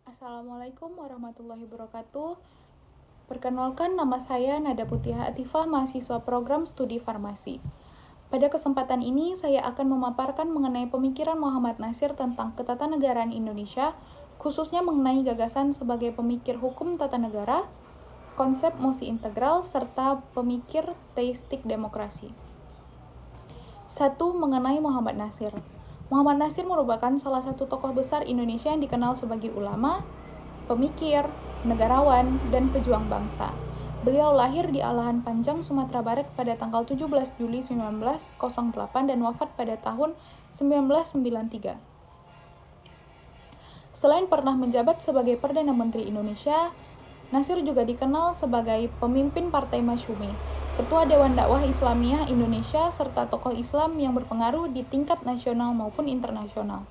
Assalamualaikum warahmatullahi wabarakatuh. Perkenalkan, nama saya Nada Putih Atifah, mahasiswa program studi farmasi. Pada kesempatan ini, saya akan memaparkan mengenai pemikiran Muhammad Nasir tentang ketatanegaraan Indonesia, khususnya mengenai gagasan sebagai pemikir hukum tata negara, konsep mosi integral, serta pemikir teistik demokrasi. 1. Mengenai Muhammad Nasir. Muhammad Nasir merupakan salah satu tokoh besar Indonesia yang dikenal sebagai ulama, pemikir, negarawan, dan pejuang bangsa. Beliau lahir di Alahan Panjang, Sumatera Barat pada tanggal 17 Juli 1908 dan wafat pada tahun 1993. Selain pernah menjabat sebagai Perdana Menteri Indonesia, Nasir juga dikenal sebagai pemimpin Partai Masyumi, Ketua Dewan Dakwah Islamiyah Indonesia, serta tokoh Islam yang berpengaruh di tingkat nasional maupun internasional.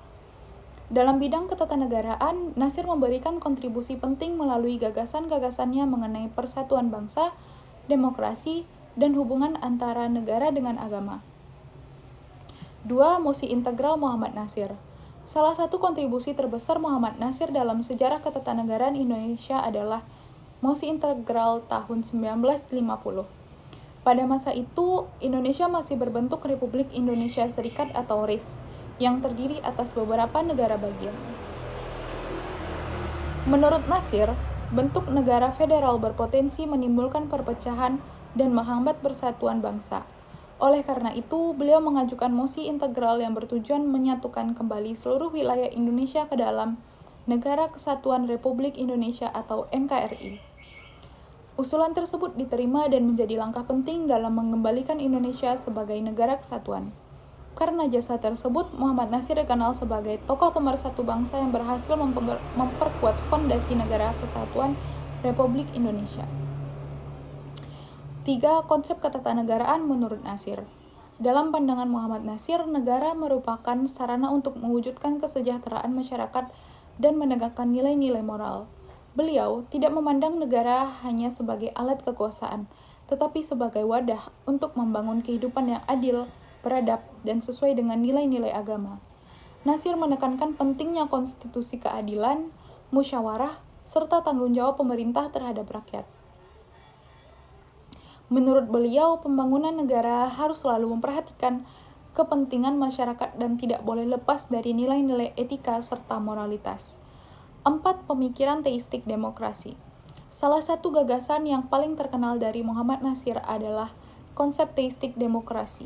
Dalam bidang ketatanegaraan, Nasir memberikan kontribusi penting melalui gagasan-gagasannya mengenai persatuan bangsa, demokrasi, dan hubungan antara negara dengan agama. 2. Mosi integral Muhammad Nasir. Salah satu kontribusi terbesar Muhammad Nasir dalam sejarah ketatanegaraan Indonesia adalah Mosi Integral tahun 1950. Pada masa itu, Indonesia masih berbentuk Republik Indonesia Serikat atau RIS, yang terdiri atas beberapa negara bagian. Menurut Nasir, bentuk negara federal berpotensi menimbulkan perpecahan dan menghambat persatuan bangsa. Oleh karena itu, beliau mengajukan mosi integral yang bertujuan menyatukan kembali seluruh wilayah Indonesia ke dalam Negara Kesatuan Republik Indonesia atau NKRI. Usulan tersebut diterima dan menjadi langkah penting dalam mengembalikan Indonesia sebagai negara kesatuan. Karena jasa tersebut, Muhammad Nasir dikenal sebagai tokoh pemersatu bangsa yang berhasil memperkuat fondasi negara kesatuan Republik Indonesia. 3. Konsep ketatanegaraan menurut Nasir. Dalam pandangan Muhammad Nasir, negara merupakan sarana untuk mewujudkan kesejahteraan masyarakat dan menegakkan nilai-nilai moral. Beliau tidak memandang negara hanya sebagai alat kekuasaan, tetapi sebagai wadah untuk membangun kehidupan yang adil, beradab, dan sesuai dengan nilai-nilai agama. Nasir menekankan pentingnya konstitusi keadilan, musyawarah, serta tanggung jawab pemerintah terhadap rakyat. Menurut beliau, pembangunan negara harus selalu memperhatikan kepentingan masyarakat dan tidak boleh lepas dari nilai-nilai etika serta moralitas. 4. Pemikiran teistik demokrasi. Salah satu gagasan yang paling terkenal dari Muhammad Nasir adalah konsep teistik demokrasi.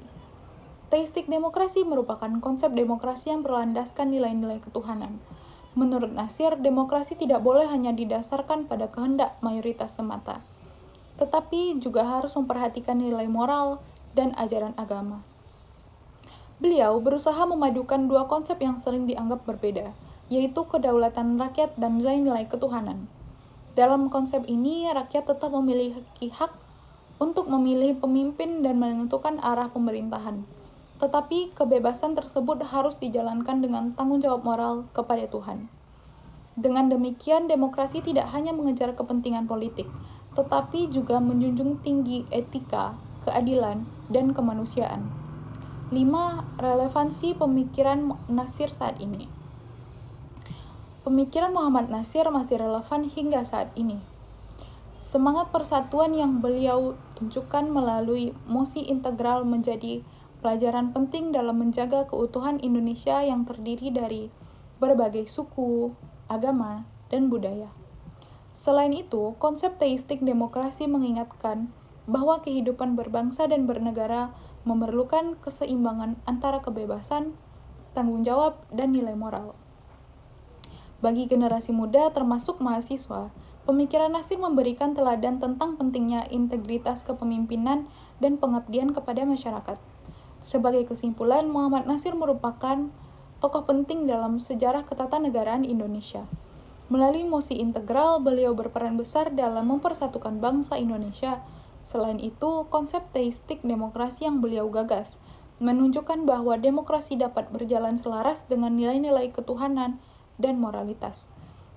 Teistik demokrasi merupakan konsep demokrasi yang berlandaskan nilai-nilai ketuhanan. Menurut Nasir, demokrasi tidak boleh hanya didasarkan pada kehendak mayoritas semata, tetapi juga harus memperhatikan nilai moral dan ajaran agama. Beliau berusaha memadukan dua konsep yang sering dianggap berbeda, yaitu kedaulatan rakyat dan nilai-nilai ketuhanan. Dalam konsep ini, rakyat tetap memiliki hak untuk memilih pemimpin dan menentukan arah pemerintahan. Tetapi kebebasan tersebut harus dijalankan dengan tanggung jawab moral kepada Tuhan. Dengan demikian, demokrasi tidak hanya mengejar kepentingan politik, tetapi juga menjunjung tinggi etika, keadilan, dan kemanusiaan. 5. Relevansi pemikiran Nasir saat ini. Pemikiran Muhammad Nasir masih relevan hingga saat ini. Semangat persatuan yang beliau tunjukkan melalui mosi integral menjadi pelajaran penting dalam menjaga keutuhan Indonesia yang terdiri dari berbagai suku, agama, dan budaya. Selain itu, konsep teistik demokrasi mengingatkan bahwa kehidupan berbangsa dan bernegara memerlukan keseimbangan antara kebebasan, tanggung jawab, dan nilai moral. Bagi generasi muda termasuk mahasiswa, pemikiran Nasir memberikan teladan tentang pentingnya integritas kepemimpinan dan pengabdian kepada masyarakat. Sebagai kesimpulan, Muhammad Nasir merupakan tokoh penting dalam sejarah ketatanegaraan Indonesia. Melalui mosi integral, beliau berperan besar dalam mempersatukan bangsa Indonesia. Selain itu, konsep teistik demokrasi yang beliau gagas menunjukkan bahwa demokrasi dapat berjalan selaras dengan nilai-nilai ketuhanan dan moralitas.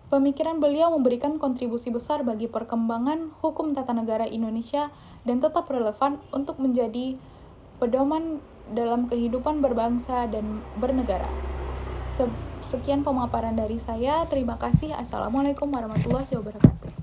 Pemikiran beliau memberikan kontribusi besar bagi perkembangan hukum tata negara Indonesia dan tetap relevan untuk menjadi pedoman dalam kehidupan berbangsa dan bernegara. Sekian pemaparan dari saya. Terima kasih. Assalamualaikum warahmatullahi wabarakatuh.